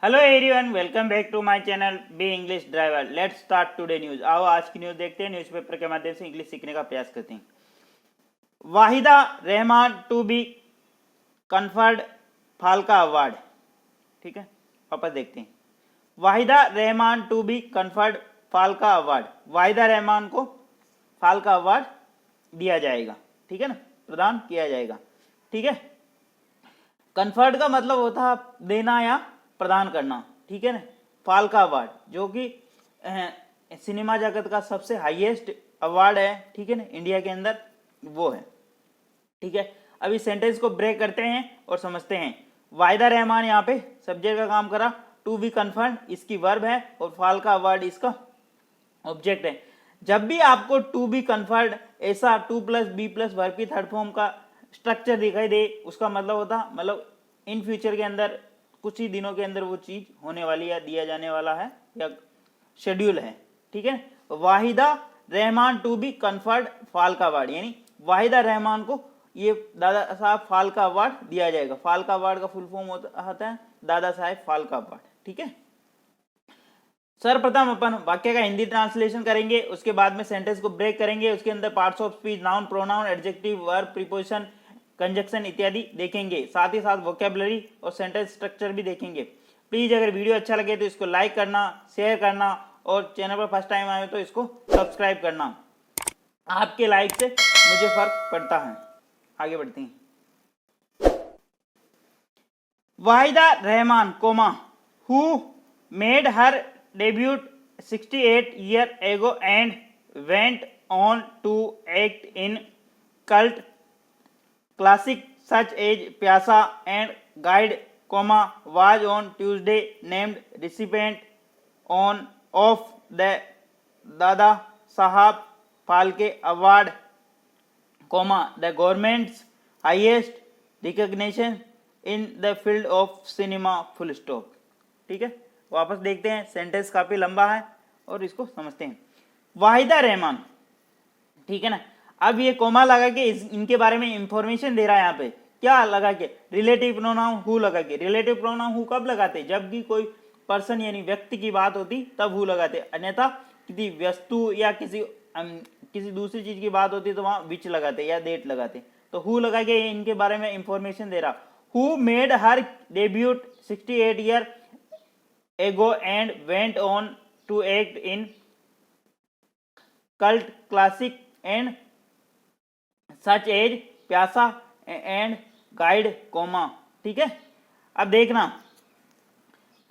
Hello everyone, welcome back to my channel be English driver. Let's start today news. आओ आज की news देखते हैं। न्यूज़पेपर के माध्यम से इंग्लिश सीखने का प्रयास करते हैं। Waheeda Rehman to be conferred Phalke award. ठीक है, वापस देखते हैं। Waheeda Rehman to be conferred Phalke award. Waheeda Rehman को फाल्का अवार्ड दिया जाएगा। ठीक है ना, प्रदान किया जाएगा। ठीक है, कन्फर्ड का मतलब होता है देना या प्रदान करना। ठीक है ना, फाल्का अवार्ड जो कि सिनेमा जगत का सबसे हाईएस्ट अवार्ड है। ठीक है ना, इंडिया के अंदर वो है। ठीक है, अब इस सेंटेंस को ब्रेक करते हैं और समझते हैं। वाहिदा रहमान यहाँ पे सब्जेक्ट का काम करा, टू बी कन्फर्ड इसकी वर्ब है और फाल्का अवार्ड इसका ऑब्जेक्ट है। जब भी आपको टू बी कन्फर्ड ऐसा to plus be plus verb की थर्ड फॉर्म का स्ट्रक्चर दिखाई दे, उसका मतलब होता मतलब इन फ्यूचर के अंदर कुछ ही दिनों के अंदर वो चीज होने वाली है, दिया जाने वाला है या शेड्यूल है। ठीक है, Waheeda Rehman to be conferred Phalke award, यानी वाहिदा रहमान को ये दादा साहब फाल्का अवार्ड दिया जाएगा। फाल्का अवार्ड का फुल फॉर्म होता है दादा साहब फाल्का अवार्ड। ठीक है, सर्वप्रथम अपन वाक्य का हिंदी ट्रांसलेशन करेंगे, उसके बाद में सेंटेंस को ब्रेक करेंगे, उसके अंदर parts of speech, noun, pronoun, adjective, verb, preposition, conjunction इत्यादि देखेंगे। साथ ही साथ वोकैबुलरी और सेंटेंस स्ट्रक्चर भी देखेंगे। प्लीज अगर वीडियो अच्छा लगे तो इसको लाइक करना, शेयर करना और चैनल पर फर्स्ट टाइम आए तो इसको सब्सक्राइब करना। आपके लाइक से मुझे फर्क पड़ता है। आगे बढ़ते हैं। Waheeda Rehman comma who made her debut 68 years ago and went on to act in cult classic such as Pyasa and Guide, was on Tuesday named recipient of the Dada Sahab Phalke Award, the government's highest recognition in the field of cinema, full stop। ठीक है, वापस देखते हैं। Sentence काफी लंबा है और इसको समझते हैं। वाहिदा रहमान, ठीक है ना, अब ये कोमा लगा के इनके बारे में इंफॉर्मेशन दे रहा है। यहाँ पे क्या लगा के, रिलेटिव प्रोनाउन हु लगा के। रिलेटिव प्रोनाउन हु कब लगाते, जब भी कोई पर्सन यानी व्यक्ति की बात होती तब हु लगाते, अन्यथा किसी वस्तु या किसी दूसरी चीज की बात होती तो वहां विच लगाते या डेट लगाते। तो हु लगा के इनके बारे में इंफॉर्मेशन दे रहा। Who made her debut 68 year ago and went on to act in cult classic and such as प्यासा and Guide, ठीक है। अब देखना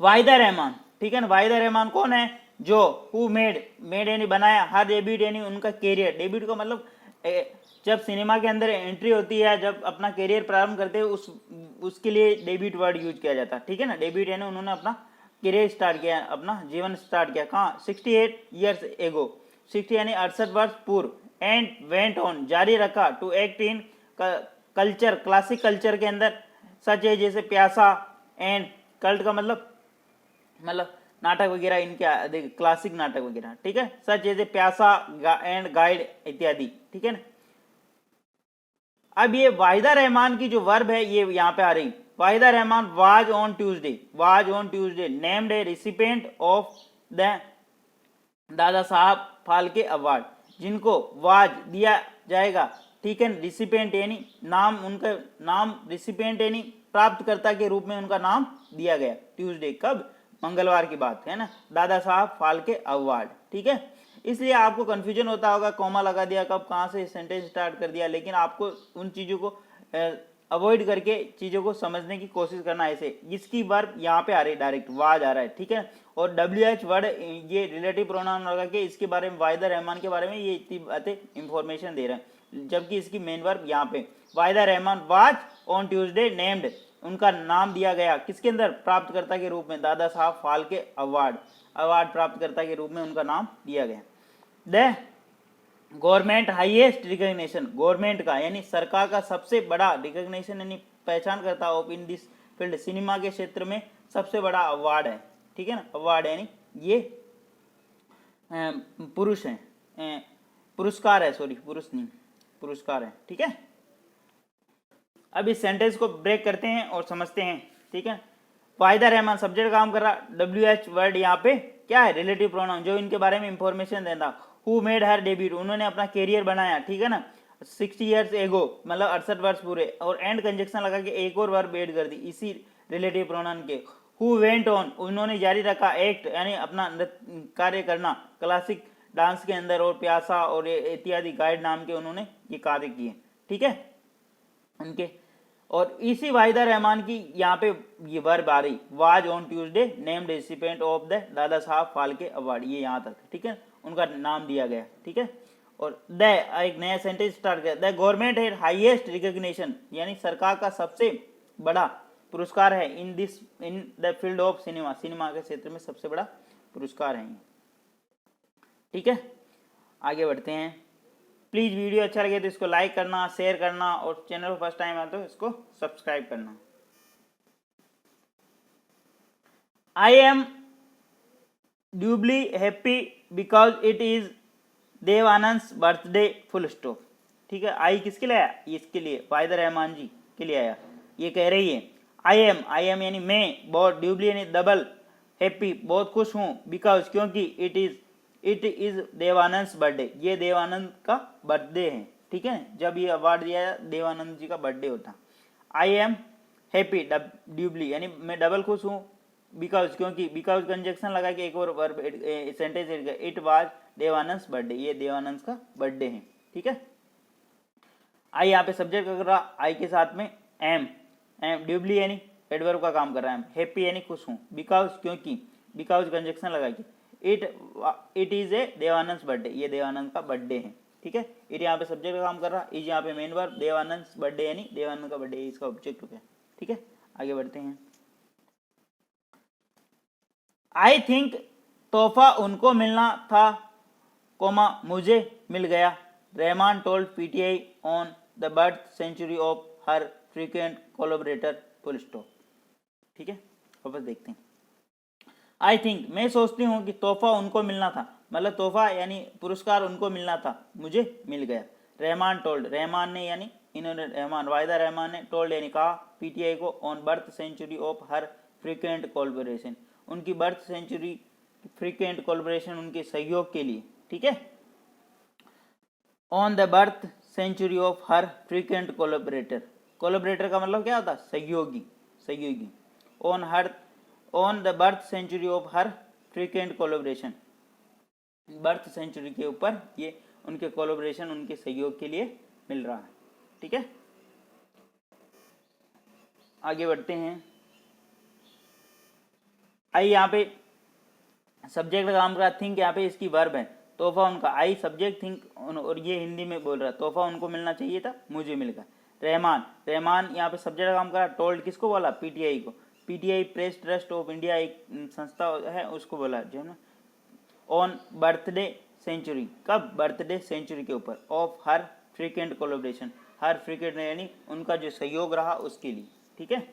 वाहिदा रहमान, ठीक है ना, वाहिदा रहमान कौन है, जो हु मेड यानी बनाया, हर डेब्यूट यानी उनका कैरियर। डेब्यूट का मतलब जब सिनेमा के अंदर एंट्री होती है, जब अपना कैरियर प्रारंभ करते हैं उसके लिए डेब्यूट वर्ड यूज किया जाता है। ठीक है ना, डेब्यूट यानी उन्होंने अपना करियर स्टार्ट किया, अपना जीवन स्टार्ट किया। कहाँ, 68 ईयर्स एगो, 60 यानी 68 वर्ष पूर्व, एंड वेंट ऑन जारी रखा, to act in culture classic culture के अंदर, सच है जैसे प्यासा एंड कल्ट का मतलब नाटक वगैरह, इनके क्लासिक नाटक वगैरह। ठीक है, सच जैसे प्यासा एंड गाइड इत्यादि। ठीक है ना, अब ये वाहिदा रहमान की जो वर्ब है ये यहाँ पे आ रही। Waheeda Rahman was on Tuesday named a recipient of the Dada Saheb Phalke award, जिनको वाज दिया जाएगा। ठीक है, रिसिपेंट यानी नाम, उनका नाम रिसिपेंट यानी प्राप्तकर्ता के रूप में उनका नाम दिया गया। ट्यूसडे कब, मंगलवार की बात है ना, दादा साहब फाल्के अवार्ड। ठीक है, इसलिए आपको कंफ्यूजन होता होगा, कॉमा लगा दिया कब, कहाँ से सेंटेंस स्टार्ट कर दिया, लेकिन आपको उन चीज़ों को अवॉइड करके चीज़ों को समझने की कोशिश करना। ऐसे इसकी वर्ब यहाँ पे आ रही, डायरेक्ट वाज आ रहा है। ठीक है, और WH वर्ड ये रिलेटिव प्रोनाउन लगा के इसके बारे में, वाहिदा रहमान के बारे में ये इतनी बातें इंफॉर्मेशन दे रहे हैं, जबकि इसकी मेन वर्ब यहाँ पे Waheeda Rahman was on Tuesday named, उनका नाम दिया गया किसके अंदर, प्राप्तकर्ता के रूप में, दादा साहब फाल्के अवार्ड प्राप्तकर्ता के रूप में उनका नाम दिया गया। The government highest recognition, government का यानी सरकार का सबसे बड़ा रिकॉग्निशन यानी पहचान करता of in this field, cinema के क्षेत्र में सबसे बड़ा अवार्ड है। ठीक है ना, अवार्ड यानी ये पुरुष है, पुरस्कार है, सॉरी पुरुष नहीं, पुरस्कार है। ठीक है, अब इस सेंटेंस को ब्रेक करते हैं और समझते हैं। ठीक है, वाहिदा रहमान सब्जेक्ट काम कर रहा, WH वर्ड यहाँ पे क्या है, रिलेटिव प्रोनाउन, जो इनके बारे में इंफॉर्मेशन देता। हु मेड हर डेब्यूट, उन्होंने अपना कैरियर बनाया, ठीक है ना, 60 ईयर्स एगो, मतलब 68 वर्ष पूरे, और एंड कंजक्शन लगा के एक और वर्ब ऐड कर दी इसी रिलेटिव प्रोनाउन के। हु वेंट ऑन, उन्होंने जारी रखा, एक्ट यानी अपना कार्य करना क्लासिक डांस के अंदर, और प्यासा और इत्यादि गाइड नाम के उन्होंने ये कार्य किए, ठीक है उनके। और इसी वाहिदा रहमान की यहाँ पे ये वर्ब आ रही, was on Tuesday named recipient of the Dada Saheb Phalke award, ये यहाँ तक, ठीक है, उनका नाम दिया गया, ठीक है। और द एक नया सेंटेंस स्टार्ट किया, द गवर्नमेंट है हाईएस्ट रिकॉग्निशन, यानी सरकार का सबसे बड़ा पुरस्कार है in the field of cinema, cinema के क्षेत्र में सबसे बड़ा पुरस्कार है, ठीक है। आगे बढ़ते हैं। प्लीज वीडियो अच्छा लगे तो इसको लाइक करना, शेयर करना, और चैनल पर फर्स्ट टाइम आए तो इसको सब्सक्राइब करना। I am doubly happy because it is Dev Anand birthday full stop, ठीक है। आई किसके लिए आया, इसके लिए, वाहिदा रहमान जी के लिए आया। ये कह रही है आई एम यानी मैं, बहुत, ड्यूबली यानी डबल, हैप्पी बहुत खुश हूँ, बिकॉज क्योंकि, इट इज देवानंद बर्थडे, ये देवानंद का बर्थडे है, ठीक है। जब ये अवार्ड दिया देवानंद जी का बर्थडे होता। आई एम हैप्पी ड्यूबली यानी मैं डबल खुश हूँ, बिकॉज क्योंकि, बिकॉज कंजक्शन लगा के एक और वर्ब सेंटेंस ऐड किया, इट वाज देवानंद बर्थडे, ये देवानंद का बर्थडे है, ठीक है। आई यहाँ पे सब्जेक्ट कर रहा, आई के साथ में एम ड्यूबली यानी एडवर्ब का काम कर रहा है, हैप्पी यानी खुश हूँ, बिकॉज क्योंकि, बिकॉज कंजक्शन लगा के, it is a Devanand birthday, ये देवानंद का बर्थडे है, ठीक है। इट यहाँ पे सब्जेक्ट का काम कर रहा, इज यहाँ पे मेन वर्ब, देवानंद बर्थडे यानी देवानंद का बर्थडे, इसका ऑब्जेक्ट हो गया, ठीक है। आगे बढ़ते हैं। आई थिंक तोहफा उनको मिलना था, कोमा मुझे मिल गया, Rehman told PTI on the birth century of her frequent collaborator full stop, ठीक है। वापस देखते हैं। आई थिंक मैं सोचती हूँ कि तोहफा उनको मिलना था, मतलब तोहफा यानी पुरस्कार उनको मिलना था, मुझे मिल गया। रहमान टोल्ड, रहमान ने यानी इन्होंने, रहमान वाहिदा रहमान ने, टोल्ड यानी कहा PTI को, on birth century of her frequent collaboration, उनकी बर्थ सेंचुरी फ्रीक्वेंट कोलैबोरेशन, उनके सहयोग के लिए, ठीक है। On the birth century of her frequent collaborator, collaborator का मतलब क्या होता है, सहयोगी, सहयोगी। On the birth century of her frequent collaboration, birth century के ऊपर ये उनके कोलैबोरेशन, उनके सहयोग के लिए मिल रहा है, ठीक है। आगे बढ़ते हैं। आई यहाँ पे सब्जेक्ट का काम कर रहा, थिंक यहाँ पे इसकी वर्ब है, तोहफा उनका, आई सब्जेक्ट, थिंक, और ये हिंदी में बोल रहा है, तोहफा उनको मिलना चाहिए था, मुझे मिल गया। रहमान यहाँ पे सब्जेक्ट का काम कर रहा, टोल्ड किसको बोला, PTI को, PTI press trust of India एक संस्था है, उसको बोला जो है ना, ऑन बर्थडे सेंचुरी, कब, बर्थडे सेंचुरी के ऊपर, of her frequent collaboration, her frequent यानी उनका जो सहयोग रहा उसके लिए, ठीक है।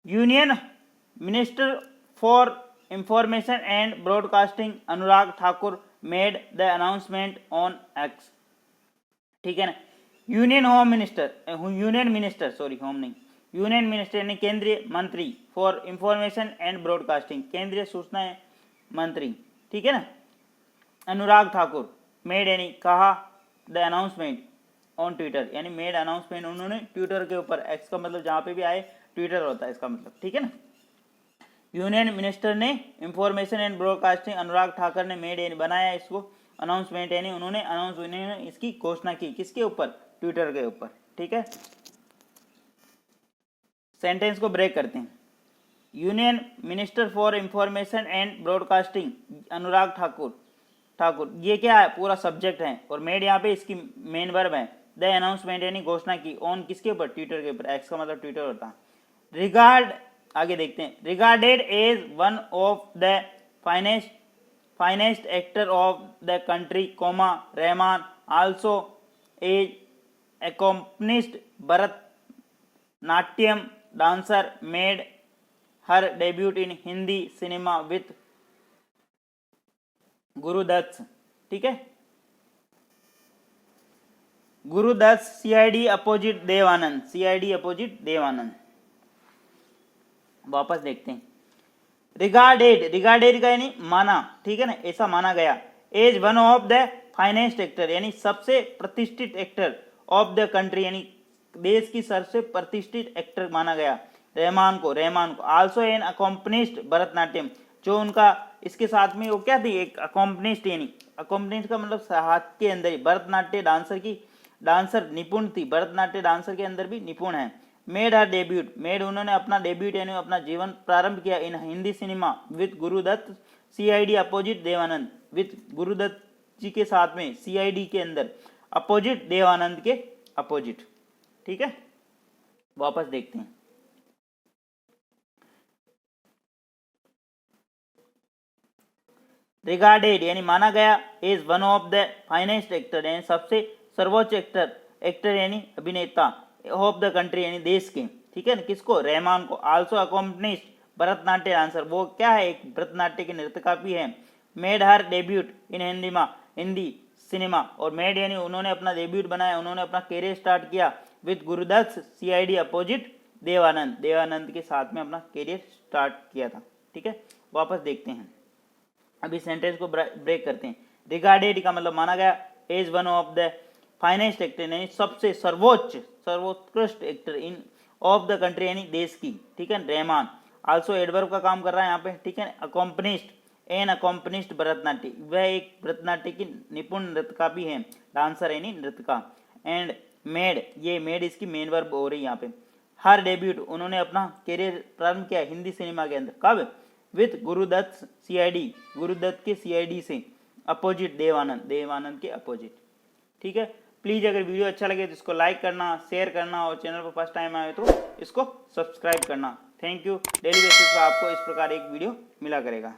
Union minister for information and broadcasting Anurag Thakur made the announcement on x, ठीक है ना। यूनियन मिनिस्टर यानी केंद्रीय मंत्री, फॉर इंफॉर्मेशन एंड ब्रॉडकास्टिंग, केंद्रीय सूचना मंत्री, ठीक है ना, अनुराग ठाकुर, मेड यानी कहा, द अनाउंसमेंट ऑन ट्विटर, यानी मेड अनाउंसमेंट उन्होंने ट्विटर के ऊपर, एक्स का मतलब जहां पे भी आए ट्विटर होता है इसका मतलब, ठीक है ना। यूनियन मिनिस्टर ने information and broadcasting, Anurag Thakur ने मेड यानी बनाया इसको, अनाउंसमेंट यानी उन्होंने अनाउंस, उन्होंने इसकी घोषणा की, किसके ऊपर, ट्विटर के ऊपर, ठीक है। सेंटेंस को ब्रेक करते हैं। Union minister for information and broadcasting Anurag Thakur, ये क्या है, पूरा सब्जेक्ट है, और मेड यहाँ पे इसकी मेन वर्ब है, द अनाउंसमेंट यानी घोषणा की, ऑन किसके ऊपर, ट्विटर के ऊपर, एक्स का मतलब ट्विटर होता है। रिगार्ड, आगे देखते हैं, regarded as one of the finest actor of the country, coma Rahman also as accomplished Bharatanatyam dancer made her debut in Hindi cinema with Gurudatt, ठीक है। Gurudatt CID opposite Devanand, CID opposite Devanand. वापस देखते हैं। रिगार्डेड, रिगार्डेड का यानी माना, ठीक है ना, ऐसा माना गया। As one of the finest actor, यानी सबसे प्रतिष्ठित एक्टर ऑफ द कंट्री, यानी देश की सबसे प्रतिष्ठित एक्टर माना गया रहमान को, रहमान को। आल्सो एन अकॉम्पनिस्ट भरतनाट्यम, जो उनका इसके साथ में वो क्या थी, एक अकॉम्पनिस्ट, यानी अकॉम्पनिस्ट का मतलब हाथ के अंदर ही, भरतनाट्य डांसर की, डांसर निपुण थी, भरतनाट्य डांसर के अंदर भी निपुण है। मेड हर डेब्यूट, मेड उन्होंने अपना डेब्यूट यानी अपना जीवन प्रारंभ किया in Hindi cinema with Guru Dutt CID opposite Dev Anand, with Guru Dutt ji के साथ में सीआईडी के अंदर, अपोजिट देवानंद के अपोजिट, ठीक है। वापस देखते हैं। रिगार्डेड यानी माना गया, as one of the finest actor, यानी सबसे सर्वोच्च एक्टर, एक्टर यानी अभिनेता ऑफ द कंट्री यानी देश के, ठीक है ना, किसको, रहमान को। आल्सो अकॉम्पनिस्ट भरतनाट्य डांसर, वो क्या है, एक भरतनाट्य की नृत्यिका भी है। मेड हर डेब्यूट इन हिंदी सिनेमा, और मेड यानी उन्होंने अपना डेब्यूट बनाया, उन्होंने अपना कैरियर स्टार्ट किया with Guru Dutt CID opposite Devanand, Devanand के साथ में अपना कैरियर स्टार्ट किया था, ठीक है। वापस देखते हैं, अभी सेंटेंस को ब्रेक करते हैं। रिगार्डेड का मतलब माना गया, as one of the finest actor यानी सबसे सर्वोच्च, सर्वोत्कृष्ट actor in of the country यानी देश की, ठीक है, रहमान। आल्सो एडवर्ब का काम कर रहा है यहाँ पे, ठीक है। अकॉम्पनिस्ट, एन अकॉम्पनिस्ट भरतनाट्य, वह एक भरतनाट्य की निपुण नृत्यिका भी है, डांसर यानी नृत्यिका। एंड मेड, ये मेड इसकी मेन वर्ब हो रही है यहाँ पे। हर डेब्यूट, उन्होंने अपना कैरियर प्रारंभ किया हिंदी सिनेमा के अंदर, कब, विथ गुरुदत्त सीआईडी, गुरुदत्त के सीआईडी से, अपोजिट देवानंद, देवानंद के अपोजिट, ठीक है। प्लीज़ अगर वीडियो अच्छा लगे तो इसको लाइक करना, शेयर करना, और चैनल पर फर्स्ट टाइम आए तो इसको सब्सक्राइब करना। Thank you. डेली बेसिस पर आपको इस प्रकार एक वीडियो मिला करेगा।